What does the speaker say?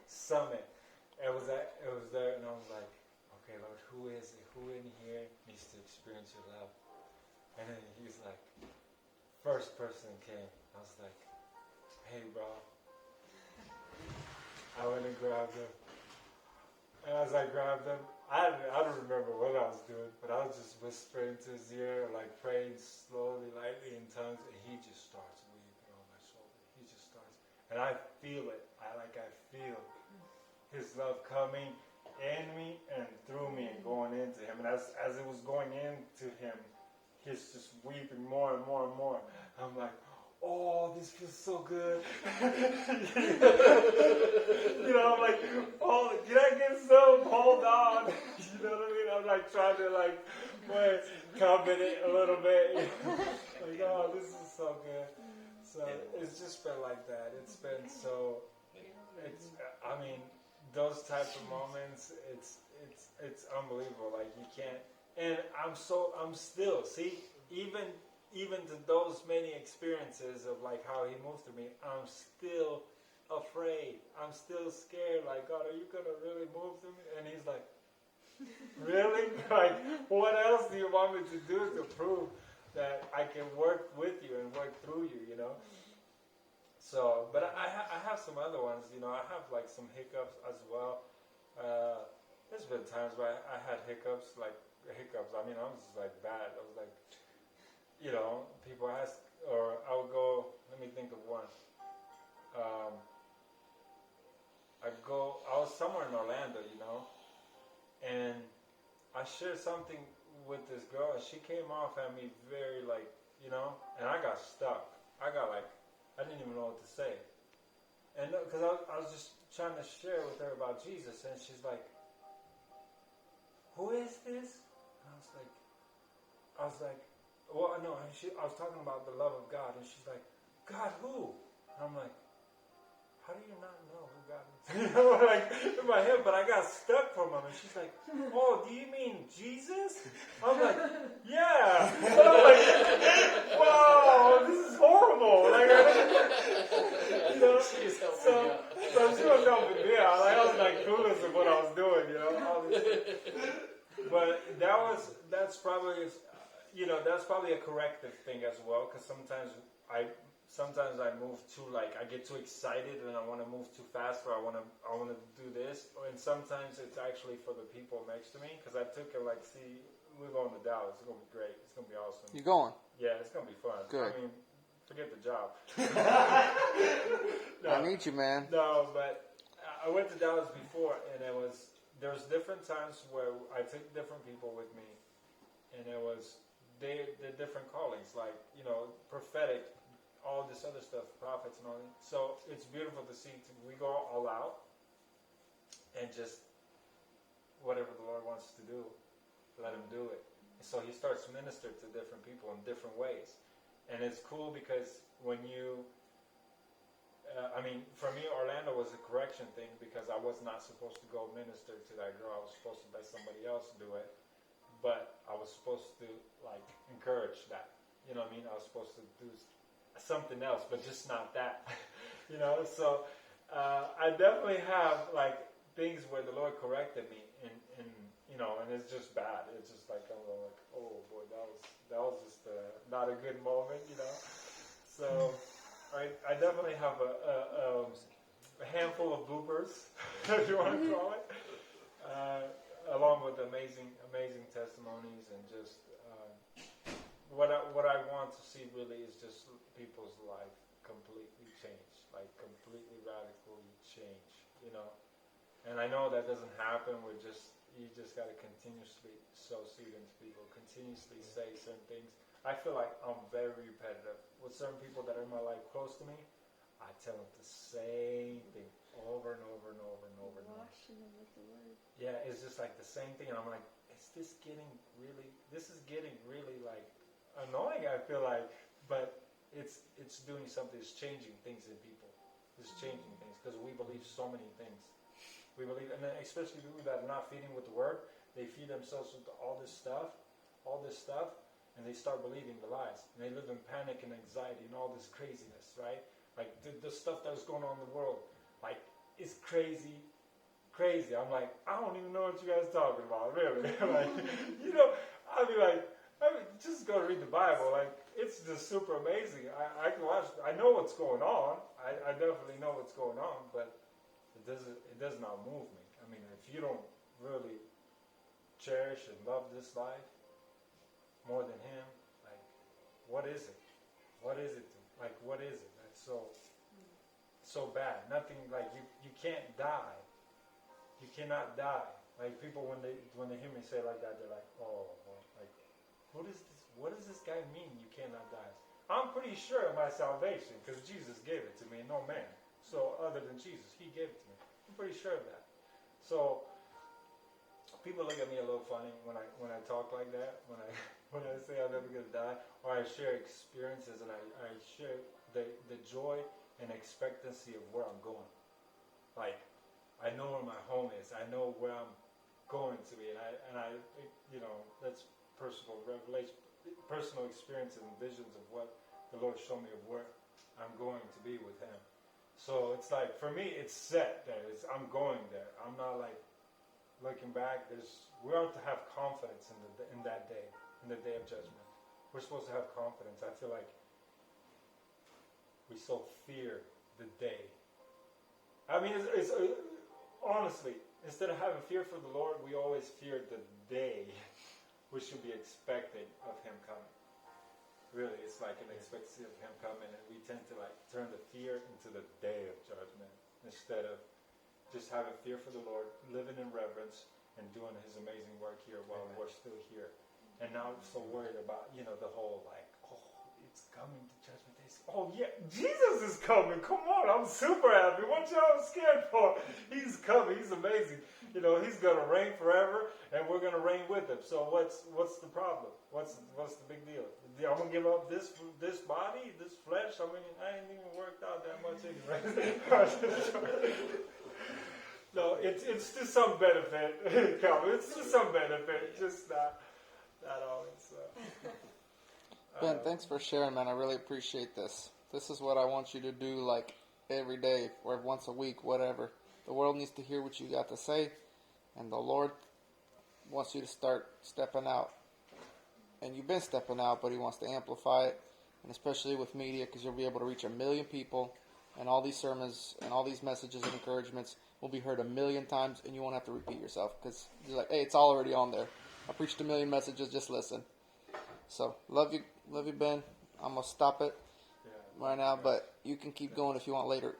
Summit. It was there, and I was like, okay, Lord, who is it? Who in here needs to experience your love? And then he's like, first person came. I was like, hey, bro. I went and grabbed him. And as I grabbed him, I don't remember what I was doing, but I was just whispering to his ear, like praying slowly, lightly in tongues, and he just starts weeping on my shoulder. He just starts, and I feel it. I feel his love coming in me and through me and going into him. And as it was going into him, he's just weeping more and more and more. I'm like, oh, this feels so good. I'm like, oh, can I get some? Hold on. You know what I mean? I'm like trying to confident a little bit. Like, oh, this is so good. So it's just been like that. It's been so. Those type of moments. It's unbelievable. Like you can't. And I'm still even to those many experiences of like how he moves through me, I'm still afraid. I'm still scared. Like, God, are you gonna really move through me? And he's like, really? Like, what else do you want me to do to prove that I can work with you and work through you? So, but I have some other ones. I have like some hiccups as well. There's been times where I had hiccups. I mean, I'm just like bad. I was like, people ask, or I would go. Let me think of one. I was somewhere in Orlando, and I shared something with this girl, and she came off at me very and I got stuck. I didn't even know what to say. And because I was just trying to share with her about Jesus, and she's like, who is this? And I was like, well, no, I was talking about the love of God, and she's like, God who? And I'm like, how do you not know who God is? In my head, but I got stuck for a moment. She's like, oh, do you mean Jesus? I'm like, yeah. And I'm like, wow, this is horrible. So she was helping me out. I was like clueless of what I was doing, But that's probably a corrective thing as well, because sometimes I move too, I get too excited and I want to move too fast, or I want to do this, and sometimes it's actually for the people next to me, because I took it we're going to Dallas. It's going to be great. It's going to be awesome. You going? Yeah, it's going to be fun. Good. I mean, forget the job. No, I need you, man. No, but I went to Dallas before, and there's different times where I took different people with me, and they're different callings, prophetic, all this other stuff, prophets and all that. So it's beautiful to see. We go all out, and just whatever the Lord wants to do, let him do it. So he starts to minister to different people in different ways. And it's cool because when for me, Orlando was a correction thing, because I was not supposed to go minister to that girl. I was supposed to let somebody else do it. But I was supposed to, encourage that. You know what I mean? I was supposed to do something else, but just not that. So I definitely have, things where the Lord corrected me, and it's just bad. It's just I'm like, oh boy, that was just not a good moment, So I definitely have a handful of bloopers, if you want to call it, along with amazing testimonies, and just what I want to see really is just people's life completely change, completely radically change, And I know that doesn't happen. You just got to continuously sow seed into people, continuously say certain things. I feel like I'm very repetitive. With certain people that are in my life close to me, I tell them the same thing over and over and over and over and over. Washing them with the word. Yeah, it's just the same thing, and I'm like, this is getting really annoying, I feel like, but it's doing something. It's changing things in people. It's changing things, because we believe so many things. We believe, and then especially people that are not feeding with the word, they feed themselves with all this stuff, and they start believing the lies. And they live in panic and anxiety and all this craziness, right? The stuff that's going on in the world, it's crazy. I'm like, I don't even know what you guys talking about, really. Like, you know, I'd be like, just go read the Bible. Like, it's just super amazing. I can watch. I know what's going on. I definitely know what's going on, but it does not move me. I mean, if you don't really cherish and love this life more than Him, like, what is it? What is it? Like, what is it? That's so bad. Nothing, like, you can't die. You cannot die. Like, people, when they hear me say it like that, they're like, oh, well, like, what does this guy mean you cannot die? I'm pretty sure of my salvation because Jesus gave it to me, no man. So other than Jesus, He gave it to me. I'm pretty sure of that. So people look at me a little funny when I talk like that, when I say I'm never gonna die, or I share experiences and I share the joy and expectancy of where I'm going. Like, I know where my home is. I know where I'm going to be, and I you know, that's personal revelation, personal experience and visions of what the Lord showed me of where I'm going to be with Him. So it's like, for me, it's set there. I'm going there. I'm not like looking back. We are to have confidence in that day, in the day of judgment. We're supposed to have confidence. I feel like we so fear the day. I mean, it's honestly, instead of having fear for the Lord, we always fear the day we should be expecting of Him coming. Really, it's like an expectancy of Him coming, and we tend to like turn the fear into the day of judgment instead of just having fear for the Lord, living in reverence, and doing His amazing work here while we're still here. And now I'm so worried about, you know, the whole like, oh, it's coming to judgment day. Oh yeah, Jesus is coming. Come on, I'm super happy. What y'all scared for? He's coming. He's amazing. You know, He's gonna reign forever, and we're gonna reign with Him. So what's the problem? What's the big deal? I'm gonna give up this body, this flesh. I mean, I ain't even worked out that much anyway. No, it's to some benefit, Calvin. It's to some benefit, just not always. Ben, thanks for sharing, man. I really appreciate this. This is what I want you to do, like, every day or once a week, whatever. The world needs to hear what you got to say, and the Lord wants you to start stepping out. And you've been stepping out, but He wants to amplify it, and especially with media, because you'll be able to reach 1 million people, and all these sermons and all these messages and encouragements will be heard 1 million times, and you won't have to repeat yourself, because you're like, hey, it's all already on there. I preached 1 million messages, just listen. So, love you, Ben. I'm going to stop it right now, but you can keep going if you want later.